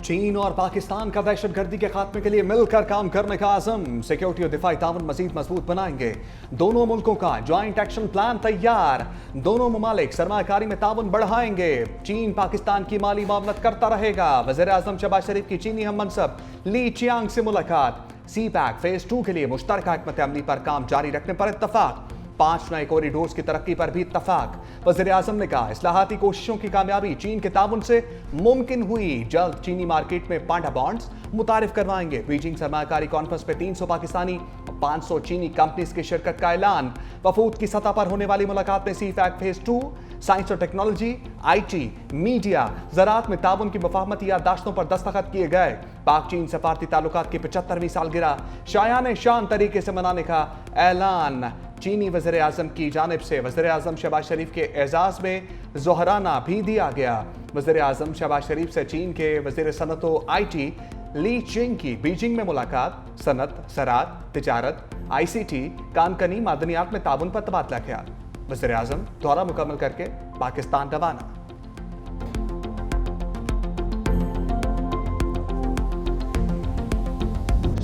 चीन और पाकिस्तान का दहशतगर्दी के खात्मे के लिए मिलकर काम करने का आज़म। सिक्योरिटी और दिफाई ताउन मजीद मजबूत बनाएंगे। दोनों मुल्कों का ज्वाइंट एक्शन प्लान तैयार। दोनों ममालिक सरमाकारी में ताउन बढ़ाएंगे। चीन पाकिस्तान की माली मामलत करता रहेगा। वज़ीर आज़म शहबाज शरीफ की चीनी हम मनसब ली चियांग से मुलाकात। सी पैक फेज 2 के लिए मुश्तरका हिकमत अमली पर काम जारी रखने पर इत्तफाक। 5 नए कॉरिडोर्स की तरक्की पर भी इत्तफाक। वज़ीर आज़म ने कहा इस्लाहाती कोशिशों की कामयाबी चीन के ताउन से मुमकिन हुई। जल्द चीनी मार्केट में पांडा बॉन्ड्स मुतारिफ करवाएंगे। बीजिंग सरमाकारी कॉन्फ्रेंस पे 300 पाकिस्तानी 500 चीनी कंपनीज की शिरकत का ऐलान। वफूद की सतह पर होने वाली मुलाकात में सी पैक फेज 2, साइंस और टेक्नोलॉजी, IT, मीडिया, ज़राअत में ताउन की मुफाहमती याददाश्तों पर दस्तखत किए गए। पाक चीन सफारती ताल्लुकात की 75वीं सालगिरह शायान शान तरीके से मनाने का ऐलान। चीनी वज़ीर आज़म की जानिब से वज़ीर आज़म शहबाज शरीफ के एजाज़ में जोहराना भी दिया गया। वज़ीर आज़म शहबाज शरीफ से चीन के वज़ीर सनत व IT ली चिंग की बीजिंग में मुलाकात। सनत, ज़राअत, तिजारत, ICT, कानकनी, मादनियात में ताउन पर तबादला ख्याल। वज़ीर आज़म दौरा मुकम्मल करके पाकिस्तान रवाना।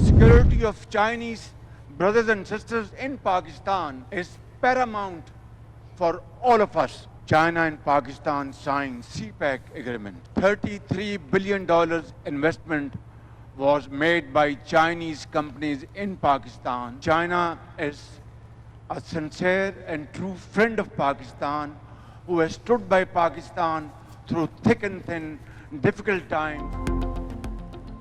Security of Chinese brothers and sisters in Pakistan is paramount for all of us. China and Pakistan signed CPEC agreement. $33 billion investment was made by Chinese companies in Pakistan. China is a sincere and true friend of Pakistan who has stood by Pakistan through thick and thin, difficult times.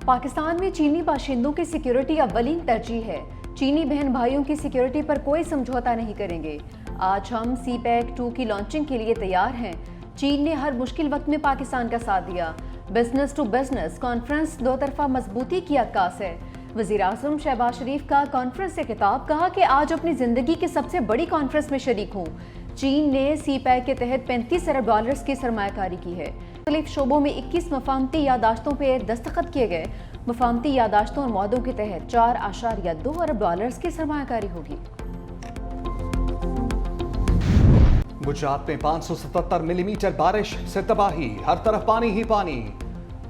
Pakistan में चीनी बाशिंदों की security अव्वलीन तरजीह है। चीनी बहन भाइयों की security पर कोई समझौता नहीं करेंगे। आज हम सी पैक 2 की लॉन्चिंग के लिए तैयार हैं। चीन ने हर मुश्किल वक्त में पाकिस्तान का साथ दिया। बिजनेस टू बिजनेस कॉन्फ्रेंस दो तरफा मजबूती की अक्कास है। वज़ीर आज़म शहबाज शरीफ का कॉन्फ्रेंस से खिताब, कहा कि आज अपनी जिंदगी की सबसे बड़ी कॉन्फ्रेंस में शरीक हूँ। चीन ने सी पैक के तहत $35 अरब की सरमायाकारी की है। मुख्तलिफ शोबों में 21 मफाहमती यादाश्तों पर दस्तखत किए गए। मफाहमती यादाश्तों और मुआहदों के तहत $4.2 अरब की सरमायाकारी होगी। गुजरात में 577 मिलीमीटर बारिश से तबाही, हर तरफ पानी ही पानी।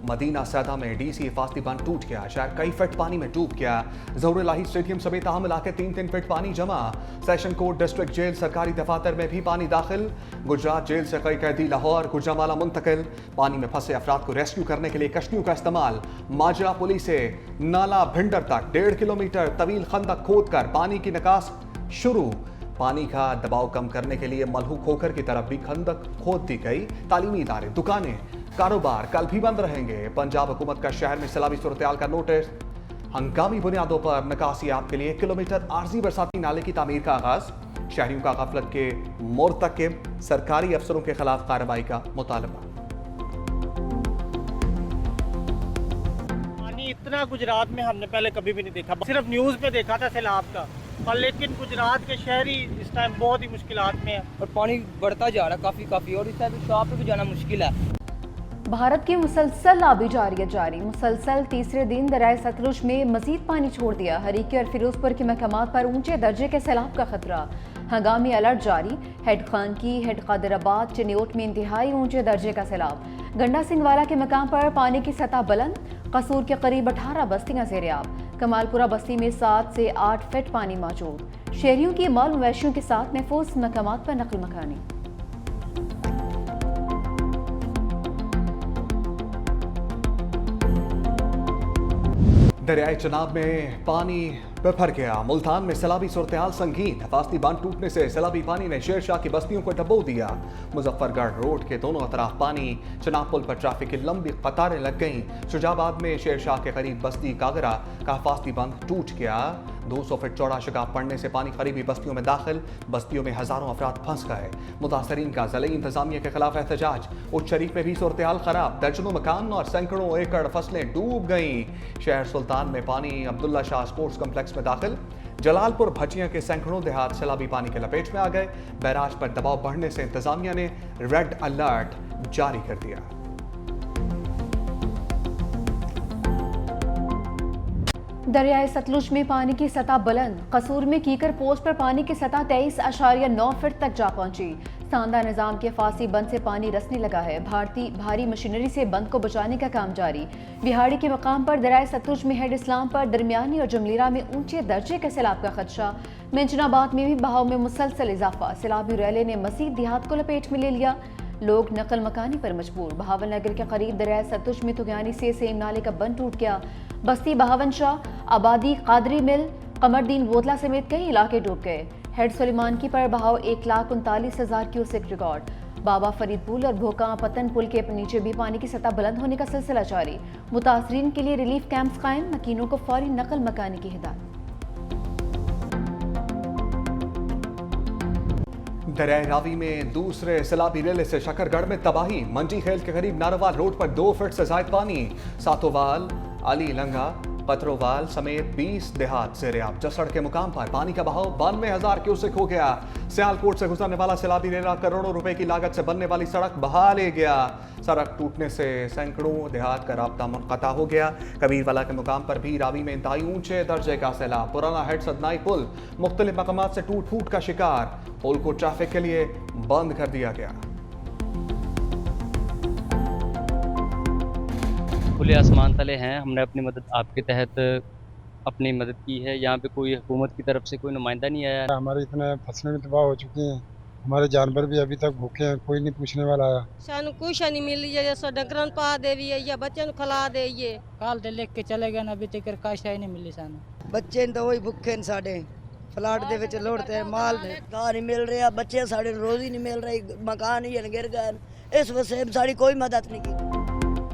मदीना सैदा में DC हिफाजती बंद टूट गया। शहर कई फीट पानी में डूब गया। ज़हूर इलाही स्टेडियम समेत अहम इलाके 3-3 फीट पानी जमा। सेशन कोर्ट, डिस्ट्रिक्ट जेल, सरकारी दफातर में भी पानी दाखिल। गुजरात जेल से कई कैदी लाहौर, गुजरांवाला मुंतकिल। पानी में फंसे अफराद को रेस्क्यू करने के लिए कश्तियों का इस्तेमाल। माजरा पुली से नाला भिंडर तक 1.5 किलोमीटर तवील खंदक खोद कर पानी की निकास शुरू। पानी का दबाव कम करने के लिए मलहू खोखर की तरफ भी खंदक खोद दी गई। तालीमी इदारे, दुकानें, कारोबार कल भी बंद रहेंगे। पंजाब हुकूमत का शहर में सैलाबी सूरत-ए-हाल का नोटिस। हंगामी बुनियादों पर निकासियात के लिए 1 किलोमीटर आर्जी बरसाती नाले की तामीर का आगाज। शहरियों का गफलत के मुर्तकिब सरकारी अफसरों के खिलाफ कार्रवाई का मुतालबा। पानी इतना गुजरात में हमने पहले कभी भी नहीं देखा, सिर्फ न्यूज़ पे देखा था सैलाब का, पर लेकिन गुजरात के शहरी इस टाइम बहुत ही मुश्किलात में है और पानी बढ़ता जा रहा है काफ़ी और इस टाइम शॉप पे भी जाना मुश्किल है। भारत की मुसलसल आबी जारियत जारी। मुसलसल तीसरे दिन दरियाए सतलुज में मजीद पानी छोड़ दिया। हरीके और फिरोजपुर के मकामात पर ऊंचे दर्जे के सैलाब का खतरा। हंगामी अलर्ट जारी। हेड खानकी, हेड कादराबाद, चिन्योट में इंतहाई ऊंचे दर्जे का सैलाब। गंडा सिंहवाला के मकाम पर पानी की सतह बुलंद। कसूर के करीब 18 बस्तियां ज़ेर-ए-आब। कमालपुरा बस्ती में 7 से 8 फीट पानी मौजूद। शहरियों की माल मवेशियों के साथ महफूज मकामात पर नकल मकानी। दरियाए चनाब में पानी बिफर गया। मुल्तान में सैलाबी सूरत-ए-हाल संगीन। हिफाजती बांध टूटने से सैलाबी पानी ने शेरशाह की बस्तियों को डबो दिया। मुजफ्फरगढ़ रोड के दोनों तरफ पानी। चनाब पुल पर ट्रैफिक की लंबी कतारें लग गईं। शुजाबाद में शेरशाह के करीब बस्ती कागरा का हिफाजती बांध टूट गया। 200 फीट चौड़ा शगाफ पड़ने से पानी करीबी बस्तियों में दाखिल। बस्तियों में हजारों अफराद फंस गए। मुतासरीन का ज़िले इंतजामिया के खिलाफ एहतजाज। उच्च शरीफ में भी सूरत-ए-हाल खराब। दर्जनों मकान और सैकड़ों एकड़ फसलें डूब गईं। शहर सुल्तान में पानी अब्दुल्ला शाह स्पोर्ट्स कॉम्प्लेक्स में दाखिल। जलालपुर भचिया के सैकड़ों देहात सैलाबी पानी के लपेट में आ गए। बैराज पर दबाव बढ़ने से इंतजामिया ने रेड अलर्ट जारी कर दिया। दरियाए सतलुज में पानी की सतह बुलंद। कसूर में कीकर पोस्ट पर पानी की सतह 23.9 फीट तक जा पहुंची। सांदा निजाम के फांसी बंद से पानी रसने लगा है। भारी मशीनरी से बंद को बचाने का काम जारी। बिहाड़ी के मकाम पर दरियाए सतलुज में हेड इस्लाम पर दरमियानी और जमलीरा में ऊंचे दर्जे के सैलाब का खदशा। मेंशनाबाद में भी बहाव में मुसलसल इजाफा। सैलाबी रैले ने मजीद देहात को लपेट में ले लिया। लोग नकल मकानी पर मजबूर। बहावल नगर के करीब दरियाए सतलुज में तुगयानी से सेम नाले का बंद टूट गया। बस्ती बहावन शाह, आबादी, कादरी मिल, कमरदीन बोतला समेत कई इलाके डूब गए। हेड सुलेमान की पर बहाव 1,39,000 क्यूसेक रिकॉर्ड। बाबा फरीद पुल और भोका पतन पुल के नीचे भी पानी की सतह बुलंद होने का सिलसिला जारी। मुतासरीन के लिए रिलीफ कैंप्स कायम। मकीनों को फौरी नकल मकानी की हिदायत। दरियाए रावी में दूसरे सैलाबी रेले से शकरगढ़ में तबाही। मंजी खेल के करीब नारोवाल रोड पर 2 फीट से ज्यादा पानी। सातोवाल, अली लंगा, पत्रोवाल समेत 20 देहात ज़ेर-ए-आब। जसड़ के मुकाम पर पानी का बहाव 92,000 क्यूसेक हो गया। सियालकोट से गुजरने वाला सैलाबी रेला करोड़ों रुपए की लागत से बनने वाली सड़क बहा ले गया। सड़क टूटने से सैकड़ों देहात का राब्ता मुनक़ता हो गया। कबीरवाला के मुकाम पर भी रावी में इंतहाई ऊंचे दर्जे का सैलाब। पुराना हेड सदनाई पुल मुख्तलिफ मकामात से टूट फूट का शिकार। पुल को ट्रैफिक के लिए बंद कर दिया गया। खुले आसमान तले हैं। हमने अपनी मदद आपके तहत अपनी मदद की है। यहाँ पे कोई हुकूमत की तरफ से कोई नुमाइंदा नहीं आया। हमारे इतने फसलें भी तबाह हो चुकी हैं। हमारे जानवर भी अभी तक भूखे हैं, कोई नहीं पूछने वाला आया। सानू कुछ नहीं मिल रही है। डंगरन पा देवी है या बच्चों को खिला देइए। काल दे लेके के चले गए ना, अभी तक काश नहीं मिली सानू। बच्चे तो वही भुखे ने साडे फ्लैट दे विच लोड़ते हैं माल ने घाह नहीं मिल रहा। बच्चे साडे रोजी नहीं मिल रही। मकान ही गिर गए। इस वजह से साड़ी कोई मदद नहीं की।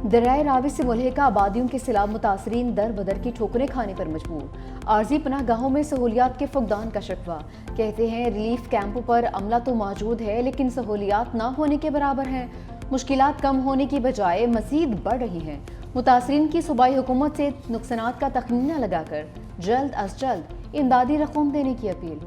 दरियाए रावी से मुल्हिका आबादियों के सिलाब मुतासरीन दर बदर की ठोकरें खाने पर मजबूर। आर्जी पनाह गाहों में सहूलियात के फुकदान का शिकवा। कहते हैं रिलीफ कैंपों पर अमला तो मौजूद है लेकिन सहूलियात ना होने के बराबर हैं। मुश्किलात कम होने की बजाय मजीद बढ़ रही हैं। मुतासरीन की सूबाई हुकूमत से नुकसानात का तखमीना लगाकर जल्द अज जल्द इमदादी रकूम देने की अपील।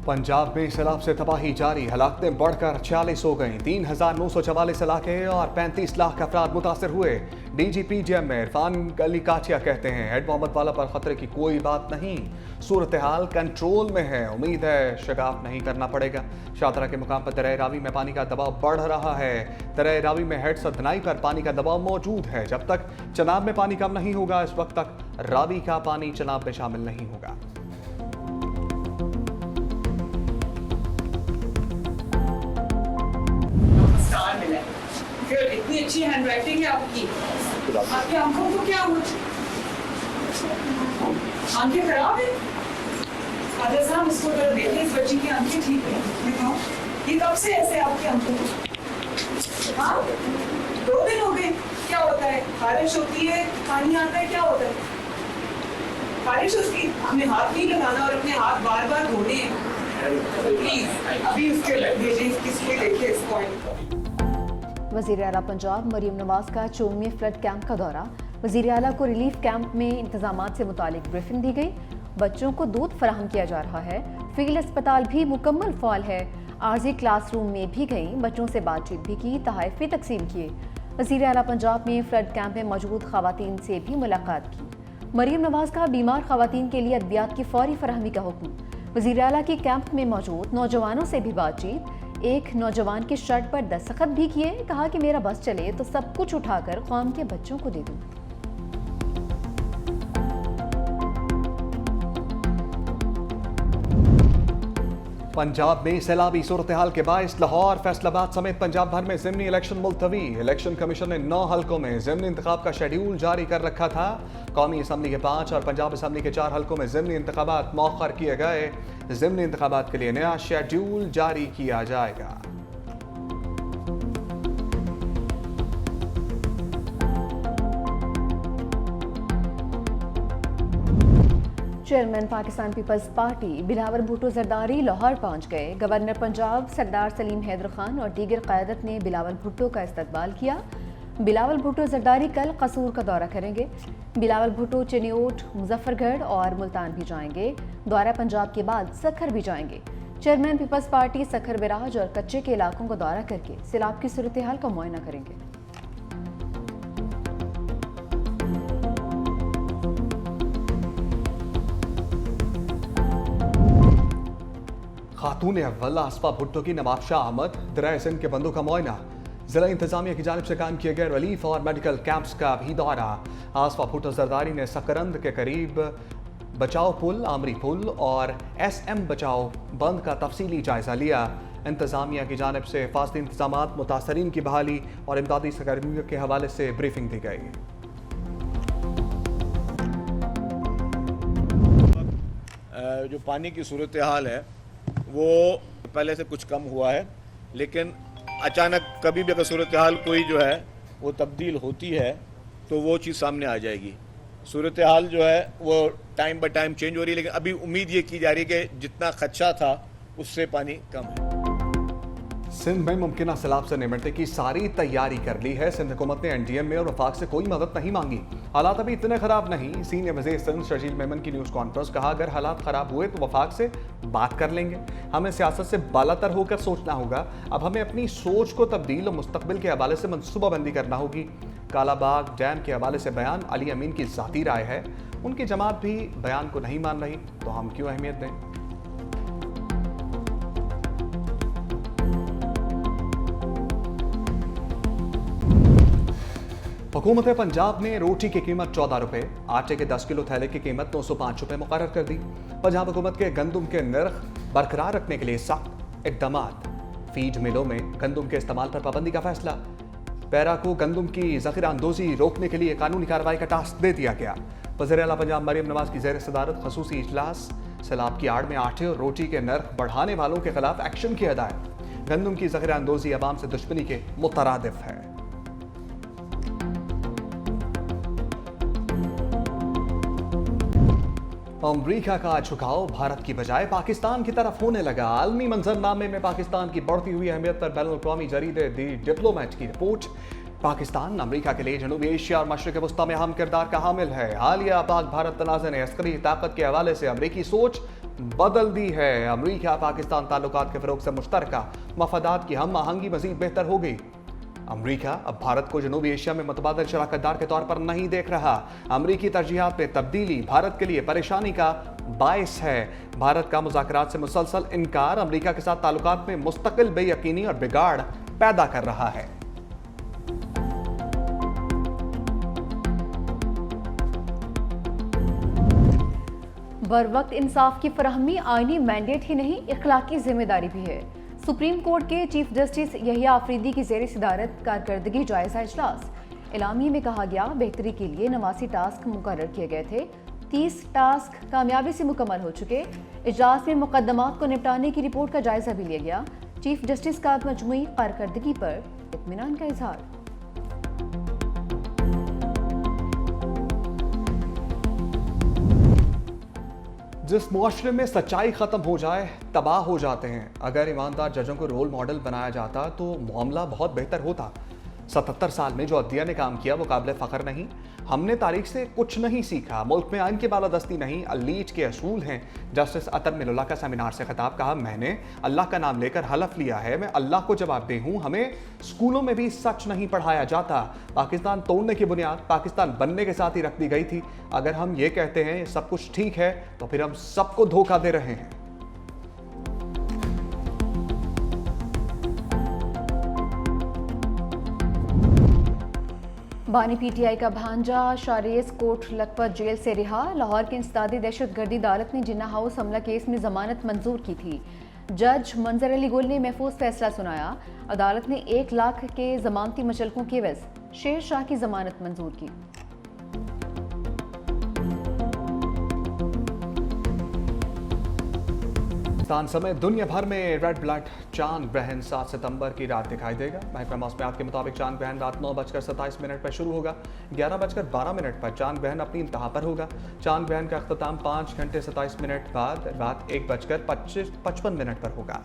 पंजाब में सैलाब से तबाही जारी। हलाकतें बढ़कर 46 हो गईं। 3,944 इलाके और 35 लाख अफराद मुतासर हुए। DGP JM इरफान अली काठिया कहते हैं हेड मोहम्मद वाला पर खतरे की कोई बात नहीं। सूरत हाल कंट्रोल में है। उम्मीद है शिगाफ नहीं करना पड़ेगा। शादरा के मुकाम पर दरियाए रावी में पानी का दबाव बढ़ रहा है। दरियाए रावी में हेड सदनाई पर पानी का दबाव मौजूद है। जब तक चनाब में पानी कम नहीं होगा इस वक्त तक रावी का पानी चनाब में शामिल नहीं होगा। इतनी अच्छी हैंडराइटिंग है आपकी। आपकी आंखों को क्या हुआ? आंखें खराब है? फादर साहब इसको जरा देखें, इस बच्ची की आंखें ठीक है। दिखाओ ये कब से ऐसे आपकी आंखों को? हाँ 2 दिन हो गए। क्या होता है? बारिश होती है, पानी आता है, क्या होता है? बारिश होती है, हमने हाथ नहीं लगाना और अपने हाथ बार बार धोने हैं। प्लीज अभी उसके भेजें, किसके देखे इस पॉइंट। वज़ीर आला पंजाब मरीम नवाज का चोमी फ्लड कैंप का दौरा। वज़ीर आला को रिलीफ कैंप में इंतजामात से मुतालिक ब्रीफिंग दी गई। बच्चों को दूध फराहम किया जा रहा है। फील्ड अस्पताल भी मुकम्मल फ़ाल है। आर्जी क्लासरूम में भी गई, बच्चों से बातचीत भी की, तोहफ़े भी तकसीम किए। वज़ीर आला पंजाब में फ्लड कैंप में मौजूद ख़वातीन से भी मुलाकात की। मरीम नवाज का बीमार ख़वातीन के लिए अद्वियात की फ़ौरी फराहमी का हुक्म। वज़ीर आला की कैंप में मौजूद नौजवानों से भी बातचीत। एक नौजवान के शर्ट पर दस्तखत भी किए। कहा कि मेरा बस चले तो सब कुछ उठाकर कौम के बच्चों को दे दूं। पंजाब में सैलाबी सूरत हाल के बायस लाहौर, फैसलाबाद समेत पंजाब भर में ज़िमनी इलेक्शन मुलतवी। इलेक्शन कमीशन ने 9 हल्कों में ज़िमनी इंतखाब का शेड्यूल जारी कर रखा था। कौमी असम्बली के 5 और पंजाब असम्बली के 4 हल्कों में ज़िमनी इंतखाबात मौखर किए गए। ज़िमनी इंतखाबात के लिए नया शेड्यूल जारी किया जाएगा। चेयरमैन पाकिस्तान पीपल्स पार्टी बिलावल भुट्टो जरदारी लाहौर पहुंच गए। गवर्नर पंजाब सरदार सलीम हैदर खान और दीगर क़यादत ने बिलावल भुट्टो का इस्तकबाल किया। बिलावल भुट्टो जरदारी कल कसूर का दौरा करेंगे। बिलावल भुट्टो चिन्योट, मुजफ्फरगढ़ और मुल्तान भी जाएंगे। दौरा पंजाब के बाद सखर भी जाएंगे। चेयरमैन पीपल्स पार्टी सखर बिराज और कच्चे के इलाकों का दौरा करके सैलाब की सूरत हाल का मुआयना करेंगे। खातून अव्वल आसफा भुट्टो की नवाब शाह अहमद दरिया सिंध के बंदों का मुआयना। जिला इंतजामिया की जानिब से कायम किए गए रिलीफ और मेडिकल कैंप्स का भी दौरा। आसफा भुट्टो जरदारी ने सकरंद के करीब बचाओ पुल, आमरी पुल और SM बचाओ बंद का तफसीली जायजा लिया। इंतजामिया की जानिब से फासली इंतजामात, मुतासरीन की बहाली और इमदादी सरगर्मियों के हवाले से ब्रीफिंग दी गई। जो पानी की सूरत हाल है वो पहले से कुछ कम हुआ है, लेकिन अचानक कभी भी अगर सूरत हाल कोई जो है वो तब्दील होती है तो वो चीज़ सामने आ जाएगी। सूरत हाल जो है वो टाइम बाय टाइम चेंज हो रही है, लेकिन अभी उम्मीद ये की जा रही है कि जितना खदशा था उससे पानी कम है। सिंध में मुमकिन सैलाब से निपटने की सारी तैयारी कर ली है। सिंध हुकूमत ने NDMA और वफाक से कोई मदद नहीं मांगी। हालात अभी इतने खराब नहीं। सीनियर वज़ीर सिंध शर्जील मेमन की न्यूज़ कॉन्फ्रेंस, कहा अगर हालात खराब हुए तो वफाक से बात कर लेंगे। हमें सियासत से बालातर होकर सोचना होगा। अब हमें अपनी सोच को तब्दील और मुस्तकबिल के हवाले से मनसूबाबंदी करना होगी। कालाबाग डैम के हवाले से बयान अली अमीन की ज़ाती राय है। उनकी जमात भी बयान को नहीं मान रही तो हम क्यों अहमियत दें। हुकूमत पंजाब ने रोटी की कीमत 14 रुपये, आटे के 10 किलो थैले की कीमत 905 रुपये मुकर्रर कर दी। पंजाब हुकूमत के गंदम के नर्ख बरकरार रखने के लिए सख्त इक़दाम। फीड मिलों में गंदम के इस्तेमाल पर पाबंदी का फैसला। पैरा को गंदम की ज़ख़ीरा अंदोज़ी रोकने के लिए कानूनी कार्रवाई का टास्क दे दिया गया। वज़ीर आला पंजाब मरियम नवाज की ज़ेर सदारत खसूसी इजलास। सैलाब की आड़ में आटे और रोटी के नर्ख बढ़ाने वालों के खिलाफ एक्शन की हदायत। गंदम की ज़ख़ीरा अंदोज़ी अवाम से दुश्मनी के मुतरादिफ है। अमरीका का झुकाव भारत की बजाय पाकिस्तान की तरफ होने लगा। आलमी मंजरनामे में पाकिस्तान की बढ़ती हुई अहमियत पर बैनुल-अक़वामी जरीदे दी डिप्लोमेट की रिपोर्ट। पाकिस्तान अमरीका के लिए जनूबी एशिया और मशरिक़ वस्ता में अहम किरदार का हामिल है। हालिया पाक भारत तनाज़े ने अस्करी ताकत के हवाले से अमरीकी सोच बदल दी है। अमरीका पाकिस्तान ताल्लुकात के फ़रोग़ से मुश्तरका मफादात की हम आहंगी मज़ीद बेहतर हो गई। अमरीका अब भारत को जनूबी एशिया में मुतबादिल शराकतदार के तौर पर नहीं देख रहा। अमरीकी तरजीहात में तब्दीली भारत के लिए परेशानी का बायस है। भारत का मुज़ाकरात से मुसलसल इनकार अमरीका के साथ ताल्लुकात में मुस्तकिल बेयकीनी और बिगाड़ पैदा कर रहा है। बरवक्त इंसाफ की फराहमी आईनी मैंडेट ही नहीं, इखलाकी जिम्मेदारी भी है। सुप्रीम कोर्ट के चीफ जस्टिस यहिया आफरीदी की ज़ेर सदारत कारकर्दगी जायजा इजलास। एलामिये में कहा गया बेहतरी के लिए 89 टास्क मुकर्रर किए गए थे। 30 टास्क कामयाबी से मुकम्मल हो चुके। इजलास में मुकदमात को निपटाने की रिपोर्ट का जायजा भी लिया गया। चीफ जस्टिस का मजमूई कारकर्दगी पर इत्मीनान का इजहार। जिस मुआशरे में सच्चाई ख़त्म हो जाए तबाह हो जाते हैं। अगर ईमानदार जजों को रोल मॉडल बनाया जाता तो मामला बहुत बेहतर होता। 77 साल में जो अदलिया ने काम किया वो काबिल फ़ख्र नहीं। हमने तारीख से कुछ नहीं सीखा। मुल्क में आइन की बालादस्ती नहीं, अलीट के असूल हैं। जस्टिस अतर मिनुल्लाह का सेमिनार से खिताब, कहा मैंने अल्लाह का नाम लेकर हलफ लिया है मैं अल्लाह को जवाबदेह हूँ। हमें स्कूलों में भी सच नहीं पढ़ाया जाता। पाकिस्तान तोड़ने की बुनियाद पाकिस्तान बनने के साथ ही रख दी गई थी। अगर हम ये कहते हैं सब कुछ ठीक है तो फिर हम सबको धोखा दे रहे हैं। बानी PTI का भांजा शारेस कोट लखपत जेल से रिहा। लाहौर के इंसदादी दहशतगर्दी अदालत ने जिन्ना हाउस हमला केस में जमानत मंजूर की थी। जज मंजर अली गुल ने महफूज फैसला सुनाया। अदालत ने 1 लाख के जमानती मुचलकों के एवज शेर शाह की जमानत मंजूर की। पाकिस्तान समेत दुनिया भर में रेड ब्लड चांद ग्रहण 7 सितंबर की रात दिखाई देगा। महकमा मौसमियात के मुताबिक चांद ग्रहण रात 9:27 पर शुरू होगा। 11:12 पर चांद ग्रहण अपनी इंतहा पर होगा। चांद ग्रहण का अख्ताम 5 घंटे 27 मिनट बाद रात 1:55 पर होगा।